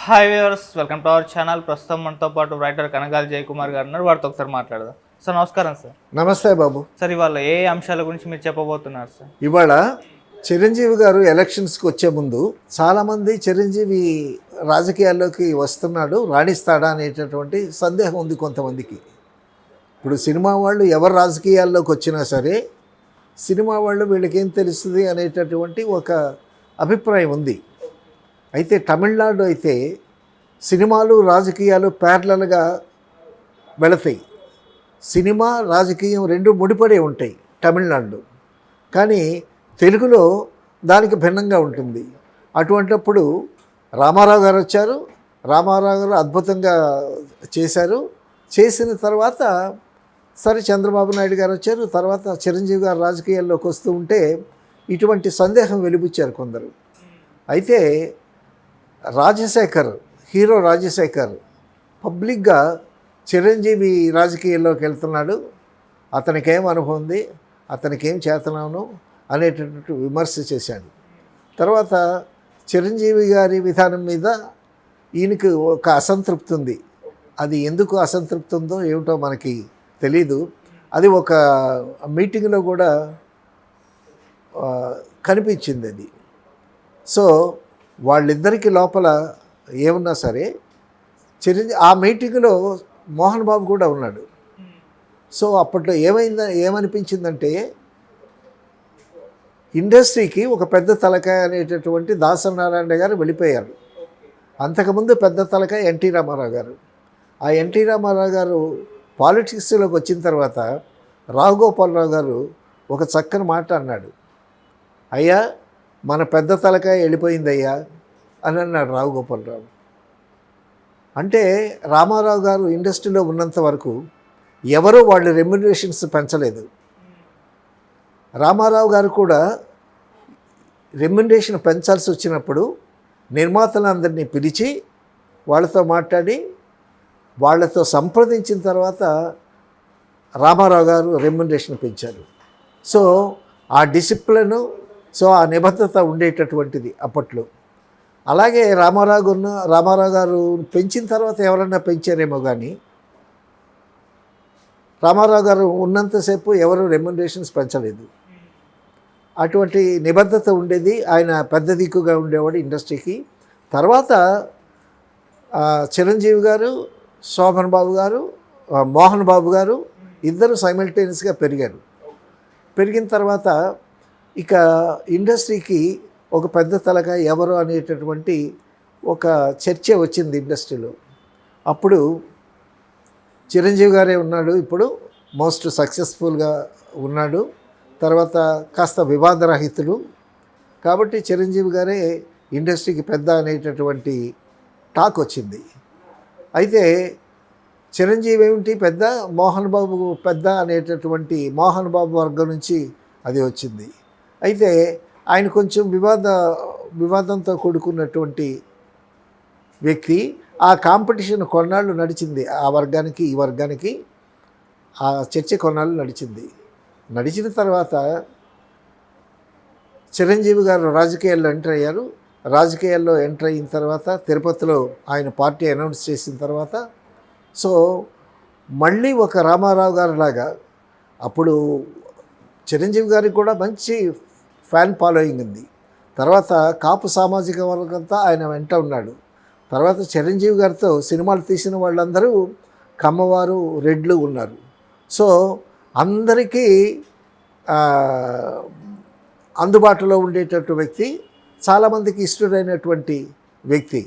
Hi viewers, welcome to our channel. ప్రస్తుతం మనతో పాటు రైటర్ కనగాల జయకుమార్ గారు ఉన్నారు. వారితో ఒకసారి మాట్లాడదాం. సార్ నమస్కారం. సార్ నమస్తే బాబు. సార్ ఇవాళ ఏ అంశాల గురించి మీరు చెప్పబోతున్నారు సార్? ఇవాళ చిరంజీవి గారు ఎలక్షన్స్కి వచ్చే ముందు చాలామంది చిరంజీవి రాజకీయాల్లోకి వస్తున్నాడు, రాణిస్తాడా అనేటటువంటి సందేహం ఉంది కొంతమందికి. ఇప్పుడు సినిమా వాళ్ళు ఎవరు రాజకీయాల్లోకి వచ్చినా సరే సినిమా వాళ్ళు వీళ్ళకేం తెలుస్తుంది అనేటటువంటి ఒక అభిప్రాయం ఉంది. అయితే తమిళనాడు అయితే సినిమాలు రాజకీయాలు ప్యారలల్గా వెళతాయి. సినిమా రాజకీయం రెండు ముడిపడే ఉంటాయి తమిళనాడులో. కానీ తెలుగులో దానికి భిన్నంగా ఉంటుంది. అటువంటప్పుడు రామారావు గారు వచ్చారు. రామారావు గారు అద్భుతంగా చేశారు. చేసిన తర్వాత సరే చంద్రబాబు నాయుడు గారు వచ్చారు. తర్వాత చిరంజీవి గారు రాజకీయాల్లోకి వస్తూ ఉంటే ఇటువంటి సందేహం వెలిబుచ్చారు కొందరు. అయితే హీరో రాజశేఖర్ పబ్లిక్గా చిరంజీవి రాజకీయాల్లోకి వెళ్తున్నాడు, అతనికేం అనుభవం ఉంది, అతనికేం చేతనాను అనేటటువంటి విమర్శ చేశాడు. తర్వాత చిరంజీవి గారి విధానం మీద ఈయనకి ఒక అసంతృప్తి ఉంది. అది ఎందుకు అసంతృప్తి ఉందో ఏమిటో మనకి తెలీదు. అది ఒక మీటింగ్లో కూడా కనిపించింది అది. సో వాళ్ళిద్దరికి లోపల ఏమున్నా సరే ఆ మీటింగ్లో మోహన్ బాబు కూడా ఉన్నాడు. సో అప్పట్లో ఏమనిపించిందంటే ఇండస్ట్రీకి ఒక పెద్ద తలకాయ అనేటటువంటి దాసనారాయణ గారు వెళ్ళిపోయారు. అంతకుముందు పెద్ద తలకాయ ఎన్టీ రామారావు గారు. ఆ ఎన్టీ రామారావు గారు పాలిటిక్స్లోకి వచ్చిన తర్వాత రావుగోపాలరావు గారు ఒక చక్కని మాట అన్నాడు. అయ్యా, మన పెద్ద తలకాయ వెళ్ళిపోయిందయ్యా అని అన్నాడు రావుగోపాలరావు. అంటే రామారావు గారు ఇండస్ట్రీలో ఉన్నంత వరకు ఎవరూ వాళ్ళ రెమ్యునరేషన్స్ పెంచలేదు. రామారావు గారు కూడా రెమ్యునరేషన్ పెంచాల్సి వచ్చినప్పుడు నిర్మాతలందరినీ పిలిచి వాళ్ళతో మాట్లాడి వాళ్ళతో సంప్రదించిన తర్వాత రామారావు గారు రెమ్యునరేషన్ పెంచారు. సో ఆ డిసిప్లిను, సో ఆ నిబద్ధత ఉండేటటువంటిది అప్పట్లో. అలాగే రామారావు గారు పెంచిన తర్వాత ఎవరన్నా పెంచారేమో కానీ రామారావు గారు ఉన్నంతసేపు ఎవరు రెమ్యునరేషన్స్ పెంచలేదు. అటువంటి నిబద్ధత ఉండేది. ఆయన పెద్ద దిక్కుగా ఉండేవాడు ఇండస్ట్రీకి. తర్వాత చిరంజీవి గారు, శోభన్ బాబు గారు, మోహన్ బాబు గారు ఇద్దరు సైమల్టేనియస్గా పెరిగారు. పెరిగిన తర్వాత ఇక ఇండస్ట్రీకి ఒక పెద్ద తలగా ఎవరు అనేటటువంటి ఒక చర్చ వచ్చింది ఇండస్ట్రీలో. అప్పుడు చిరంజీవి గారే ఉన్నాడు, ఇప్పుడు మోస్ట్ సక్సెస్ఫుల్గా ఉన్నాడు. తర్వాత కాస్త వివాదరహితుడు కాబట్టి చిరంజీవి గారే ఇండస్ట్రీకి పెద్ద అనేటటువంటి టాక్ వచ్చింది. అయితే చిరంజీవి ఏమిటి పెద్ద, మోహన్ బాబు పెద్ద అనేటటువంటి మోహన్ బాబు వర్గం నుంచి అది వచ్చింది. అయితే ఆయన కొంచెం వివాదంతో కూడుకున్నటువంటి వ్యక్తి. ఆ కాంపిటీషన్ కొన్నాళ్ళు నడిచింది. ఆ వర్గానికి ఈ వర్గానికి ఆ చర్చ కొన్నాళ్ళు నడిచింది. నడిచిన తర్వాత చిరంజీవి గారు రాజకీయాల్లో ఎంటర్ అయ్యారు. రాజకీయాల్లో ఎంటర్ అయిన తర్వాత తిరుపతిలో ఆయన పార్టీ అనౌన్స్ చేసిన తర్వాత సో మళ్ళీ ఒక రామారావు గారు లాగా అప్పుడు చిరంజీవి గారికి కూడా మంచి ఫ్యాన్ ఫాలోయింగ్ ఉంది. తర్వాత కాపు సామాజిక వర్గంతా ఆయన వెంట ఉన్నాడు. తర్వాత చిరంజీవి గారితో సినిమాలు తీసిన వాళ్ళందరూ కమ్మవారు, రెడ్లు ఉన్నారు. సో అందరికీ అందుబాటులో ఉండేటటువంటి వ్యక్తి, చాలామందికి ఇష్టడైనటువంటి వ్యక్తి.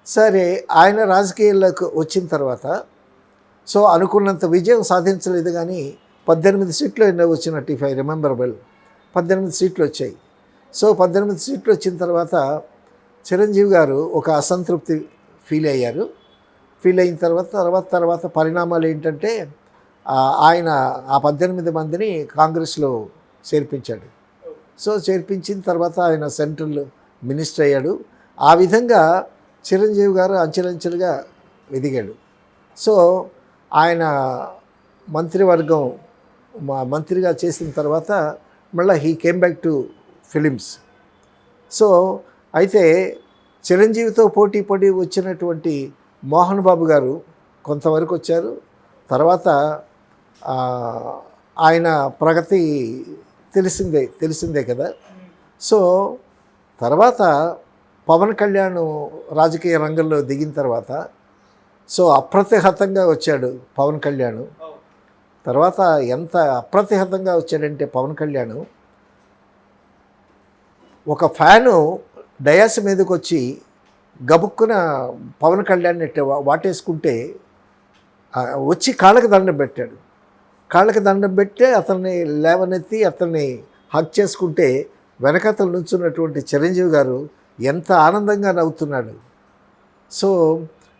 సరే ఆయన రాజకీయాల్లోకి వచ్చిన తర్వాత సో అనుకున్నంత విజయం సాధించలేదు. కానీ 18 సీట్లు ఎన్నో వచ్చినట్టు, ఇఫ్ ఐ రిమెంబర్ వెల్ 18 సీట్లు వచ్చాయి. సో 18 సీట్లు వచ్చిన తర్వాత చిరంజీవి గారు ఒక అసంతృప్తి ఫీల్ అయ్యారు. ఫీల్ అయిన తర్వాత పరిణామాలు ఏంటంటే ఆయన ఆ 18 మందిని కాంగ్రెస్లో చేర్పించాడు. సో చేర్పించిన తర్వాత ఆయన సెంట్రల్ మినిస్టర్ అయ్యాడు. ఆ విధంగా చిరంజీవి గారు అంచెలంచెలుగా ఎదిగాడు. సో ఆయన మంత్రిగా చేసిన తర్వాత మళ్ళీ he came back to films. So అయితే చిరంజీవితో పోటీ పడి వచ్చినటువంటి మోహన్ బాబు గారు కొంతవరకు వచ్చారు. తర్వాత ఆయన ప్రగతి తెలిసిందే కదా. సో తర్వాత పవన్ కళ్యాణ్ రాజకీయ రంగంలో దిగిన తర్వాత సో అప్రతిహతంగా వచ్చాడు పవన్ కళ్యాణ్. తర్వాత ఎంత అప్రతిహతంగా వచ్చాడంటే పవన్ కళ్యాణ్, ఒక ఫ్యాను డయాస్ మీదకి వచ్చి గబుక్కున పవన్ కళ్యాణ్ వాటేసుకుంటే వచ్చి కాళ్ళకి దండం పెట్టాడు. కాళ్ళకి దండం పెట్టి అతన్ని లేవనెత్తి అతన్ని హక్ చేసుకుంటే వెనకతలు నుంచున్నటువంటి చిరంజీవి గారు ఎంత ఆనందంగా నవ్వుతున్నాడు. సో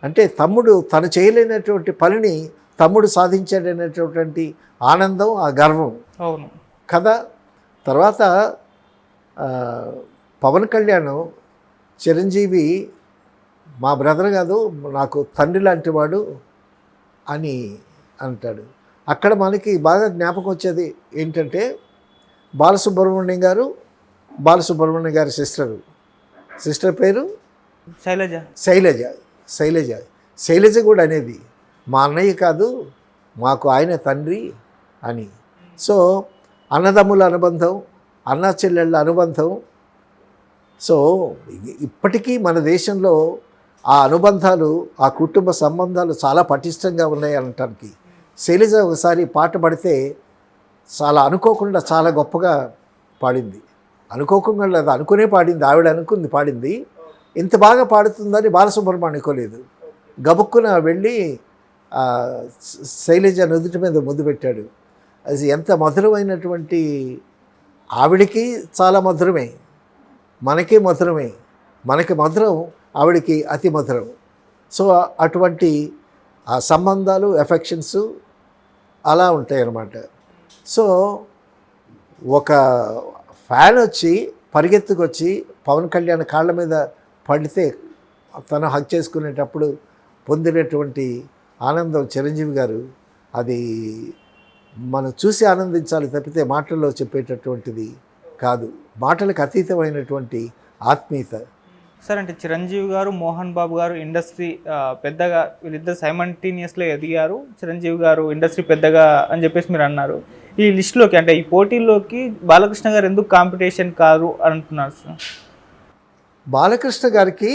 అంటే తమ్ముడు తను చేయలేనటువంటి పనిని తమ్ముడు సాధించాడనేటటువంటి ఆనందం, ఆ గర్వం. అవును కదా. తర్వాత పవన్ కళ్యాణ్ చిరంజీవి మా బ్రదర్ కాదు, నాకు తండ్రి లాంటి వాడు అని అంటాడు. అక్కడ మనకి బాగా జ్ఞాపకం వచ్చేది ఏంటంటే బాలసుబ్రహ్మణ్యం గారి సిస్టర్ పేరు శైలజ కూడా అనేది మా అన్నయ్య కాదు, మాకు ఆయన తండ్రి అని. సో అన్నదమ్ముల అనుబంధం, అన్నా చెల్లెళ్ళ అనుబంధం. సో ఇప్పటికీ మన దేశంలో ఆ అనుబంధాలు, ఆ కుటుంబ సంబంధాలు చాలా పటిష్టంగా ఉన్నాయి అనటానికి. శైలజ ఒకసారి పాట పాడితే చాలా అనుకోకుండా చాలా గొప్పగా పాడింది. అనుకోకుండా లేదు, అనుకునే పాడింది, ఆవిడ అనుకుంది పాడింది. ఇంత బాగా పాడుతుందని బాలసుబ్రహ్మణ్యం అనుకోలేదు. గబుక్కున వెళ్ళి శైలజ నుదుటి మీద ముద్దు పెట్టాడు. అది ఎంత మధురమైనటువంటి, ఆవిడికి చాలా మధురమే, మనకి మధురమే, మనకి మధురం, ఆవిడికి అతి మధురం. సో అటువంటి ఆ సంబంధాలు, ఎఫెక్షన్స్ అలా ఉంటాయి అన్నమాట. సో ఒక ఫ్యాన్ వచ్చి పరిగెత్తుకొచ్చి పవన్ కళ్యాణ్ కాళ్ళ మీద పడితే తను హక్ చేసుకునేటప్పుడు పొందినటువంటి ఆనందం చిరంజీవి గారు, అది మనం చూసి ఆనందించాలి తప్పితే మాటల్లో చెప్పేటటువంటిది కాదు. మాటలకు అతీతమైనటువంటి ఆత్మీయత. సార్ అంటే చిరంజీవి గారు, మోహన్ బాబు గారు ఇండస్ట్రీ పెద్దగా, వీళ్ళిద్దరు సైమల్టేనియస్లో ఎదిగారు. చిరంజీవి గారు ఇండస్ట్రీ పెద్దగా అని చెప్పేసి మీరు అన్నారు. ఈ లిస్టులోకి అంటే ఈ పోటీల్లోకి బాలకృష్ణ గారు ఎందుకు కాంపిటీషన్ కాదు అని అంటున్నారు సార్? బాలకృష్ణ గారికి,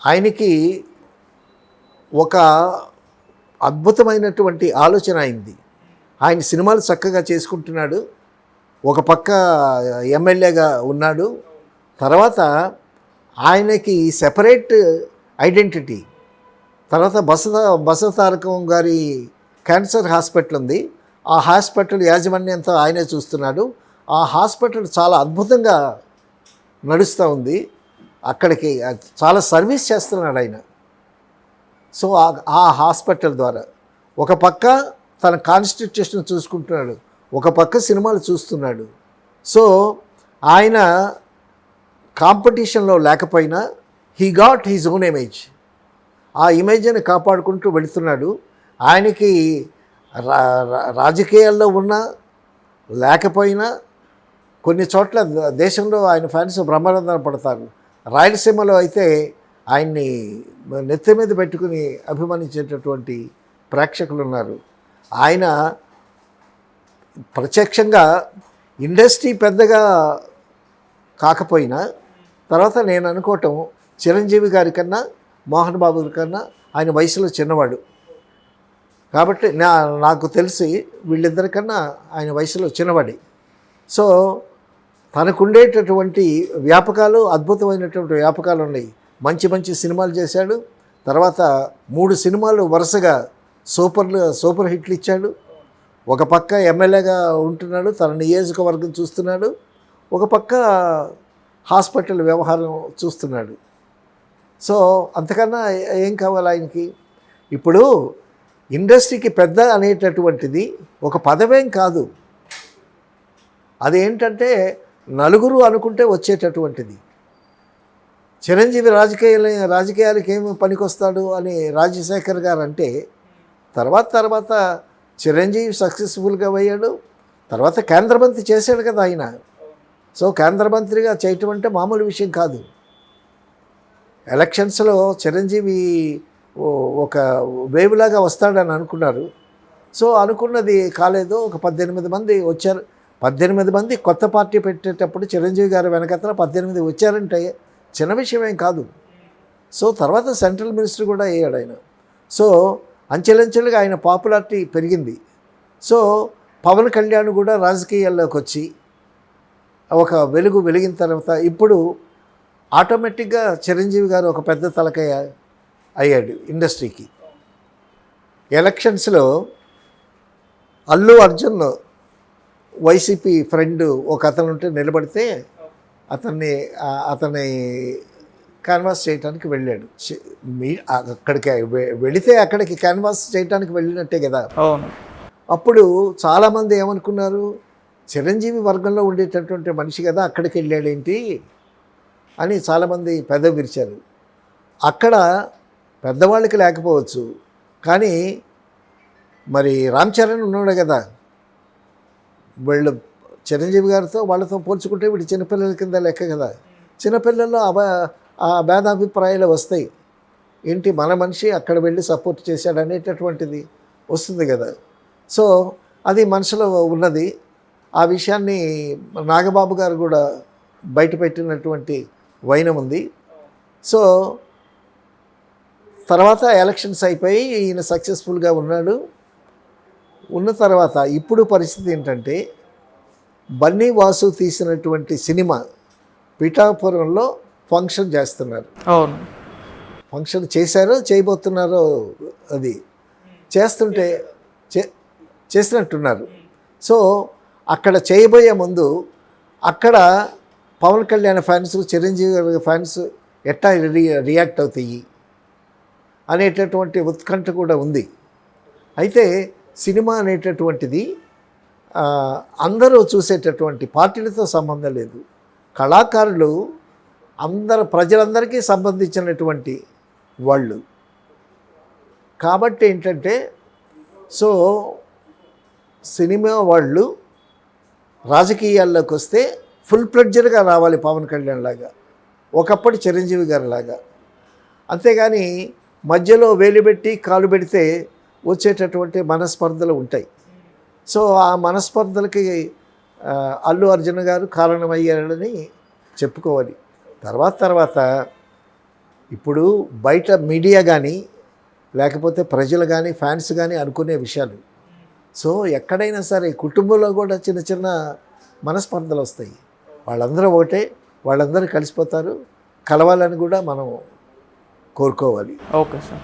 ఆయనకి ఒక అద్భుతమైనటువంటి ఆలోచన అయింది. ఆయన సినిమాలు చక్కగా చేసుకుంటున్నాడు, ఒక పక్క ఎమ్మెల్యేగా ఉన్నాడు. తర్వాత ఆయనకి సెపరేట్ ఐడెంటిటీ. తర్వాత బసవతారకం గారి క్యాన్సర్ హాస్పిటల్ ఉంది, ఆ హాస్పిటల్ యాజమాన్యంతో ఆయనే చూస్తున్నాడు. ఆ హాస్పిటల్ చాలా అద్భుతంగా నడుస్తూ ఉంది, అక్కడికి చాలా సర్వీస్ చేస్తున్నాడు ఆయన. సో ఆ హాస్పిటల్ ద్వారా ఒక పక్క తన కాన్స్టిట్యూషన్ చూసుకుంటున్నాడు, ఒక పక్క సినిమాలు చూస్తున్నాడు. సో ఆయన కాంపిటీషన్లో లేకపోయినా he got his own image. ఆ ఇమేజ్ని కాపాడుకుంటూ వెళుతున్నాడు. ఆయనకి రాజకీయాల్లో ఉన్నా లేకపోయినా కొన్ని చోట్ల దేశంలో ఆయన ఫ్యాన్స్ బ్రహ్మానందం పడతారు. రాయలసీమలో అయితే ఆయన్ని నెత్తి మీద పెట్టుకుని అభిమానించేటటువంటి ప్రేక్షకులు ఉన్నారు. ఆయన ప్రత్యక్షంగా ఇండస్ట్రీ పెద్దగా కాకపోయినా, తర్వాత నేను అనుకోవటం చిరంజీవి గారి కన్నా మోహన్ బాబు కన్నా ఆయన వయసులో చిన్నవాడు కాబట్టి నాకు తెలిసి వీళ్ళిద్దరికన్నా ఆయన వయసులో చిన్నవాడి. సో తనకుండేటటువంటి వ్యాపకాలు, అద్భుతమైనటువంటి వ్యాపకాలు ఉన్నాయి. మంచి సినిమాలు చేశాడు. తర్వాత 3 సినిమాలు వరుసగా సూపర్ హిట్లు ఇచ్చాడు. ఒక పక్క ఎమ్మెల్యేగా ఉంటున్నాడు, తన నియోజకవర్గం చూస్తున్నాడు, ఒక పక్క హాస్పిటల్ వ్యవహారం చూస్తున్నాడు. సో అంతకన్నా ఏం కావాలి ఆయనకి? ఇప్పుడు ఇండస్ట్రీకి పెద్ద అనేటటువంటిది ఒక పదవేం కాదు, అదేంటంటే నలుగురు అనుకుంటే వచ్చేటటువంటిది. చిరంజీవి రాజకీయాలకి ఏమి పనికొస్తాడు అని రాజశేఖర్ గారు అంటే, తర్వాత చిరంజీవి సక్సెస్ఫుల్గా అయ్యాడు. తర్వాత కేంద్ర మంత్రి చేశాడు కదా ఆయన. సో కేంద్ర మంత్రిగా చేయటం అంటే మామూలు విషయం కాదు. ఎలక్షన్స్లో చిరంజీవి ఒక వేవ్ లాగా వస్తాడని అనుకున్నారు. సో అనుకున్నది కాలేదు. ఒక 18 మంది వచ్చారు. 18 మంది కొత్త పార్టీ పెట్టేటప్పుడు చిరంజీవి గారు వెనకతల 18 వచ్చారంటే చిన్న విషయం ఏం కాదు. సో తర్వాత సెంట్రల్ మినిస్టర్ కూడా అయ్యాడు ఆయన. సో అంచెలంచెలుగా ఆయన పాపులారిటీ పెరిగింది. సో పవన్ కళ్యాణ్ కూడా రాజకీయాల్లోకి వచ్చి ఒక వెలిగిన తర్వాత ఇప్పుడు ఆటోమేటిక్గా చిరంజీవి గారు ఒక పెద్ద తలకాయ అయ్యాడు ఇండస్ట్రీకి. ఎలక్షన్స్లో అల్లు అర్జున్ వైసీపీ ఫ్రెండ్ ఒక అతను ఉంటే నిలబడితే అతన్ని క్యాన్వాస్ చేయడానికి వెళ్ళాడు. అక్కడికి వెళితే అక్కడికి క్యాన్వాస్ చేయడానికి వెళ్ళినట్టే కదా. అవును. అప్పుడు చాలామంది ఏమనుకున్నారు, చిరంజీవి వర్గంలో ఉండేటటువంటి మనిషి కదా అక్కడికి వెళ్ళాడేంటి అని చాలామంది పెదవి విరిచారు. అక్కడ పెద్దవాళ్ళకి లేకపోవచ్చు, కానీ మరి రామ్ చరణ్ ఉన్నాడు కదా, వీళ్ళు చిరంజీవి గారితో వాళ్ళతో పోల్చుకుంటే వీడు చిన్నపిల్లల కింద లెక్క కదా. చిన్నపిల్లల్లో ఆ భేదాభిప్రాయాలు వస్తాయి. ఏంటి మన మనిషి అక్కడ వెళ్ళి సపోర్ట్ చేశాడు అనేటటువంటిది వస్తుంది కదా. సో అది మనసులో ఉన్నది. ఆ విషయాన్ని నాగబాబు గారు కూడా బయటపెట్టినటువంటి వైనం ఉంది. సో తర్వాత ఎలక్షన్స్ అయిపోయి ఈయన సక్సెస్ఫుల్గా ఉన్నాడు. ఉన్న తర్వాత ఇప్పుడు పరిస్థితి ఏంటంటే, బన్నీ వాసు తీసినటువంటి సినిమా పిఠాపురంలో ఫంక్షన్ చేస్తున్నారు. అవును. ఫంక్షన్ చేశారో చేయబోతున్నారో అది చేస్తుంటే చేసినట్టున్నారు. సో అక్కడ చేయబోయే ముందు అక్కడ పవన్ కళ్యాణ్ ఫ్యాన్స్, చిరంజీవి గారి ఫ్యాన్స్ ఎట్టా రియాక్ట్ అవుతాయి అనేటటువంటి ఉత్కంఠ కూడా ఉంది. అయితే సినిమా అనేటటువంటిది అందరూ చూసేటటువంటి పార్టీలతో సంబంధం లేదు. కళాకారులు ప్రజలందరికీ సంబంధించినటువంటి వాళ్ళు కాబట్టి ఏంటంటే, సో సినిమా వాళ్ళు రాజకీయాల్లోకి వస్తే ఫుల్ ప్లెడ్జర్గా రావాలి పవన్ కళ్యాణ్ లాగా, ఒకప్పటి చిరంజీవి గారి లాగా. అంతేగాని మధ్యలో వేలు పెట్టి కాలు పెడితే వచ్చేటటువంటి మనస్పర్ధలు ఉంటాయి. సో ఆ మనస్పర్ధలకి అల్లు అర్జున్ గారు కారణమయ్యారని చెప్పుకోవాలి. తర్వాత ఇప్పుడు బయట మీడియా కానీ లేకపోతే ప్రజలు కానీ ఫ్యాన్స్ కానీ అనుకునే విషయాలు. సో ఎక్కడైనా సరే కుటుంబంలో కూడా చిన్న చిన్న మనస్పర్ధలు వస్తాయి. వాళ్ళందరూ ఒకటే, వాళ్ళందరూ కలిసిపోతారు. కలవాలని కూడా మనం కోరుకోవాలి. Okay sir.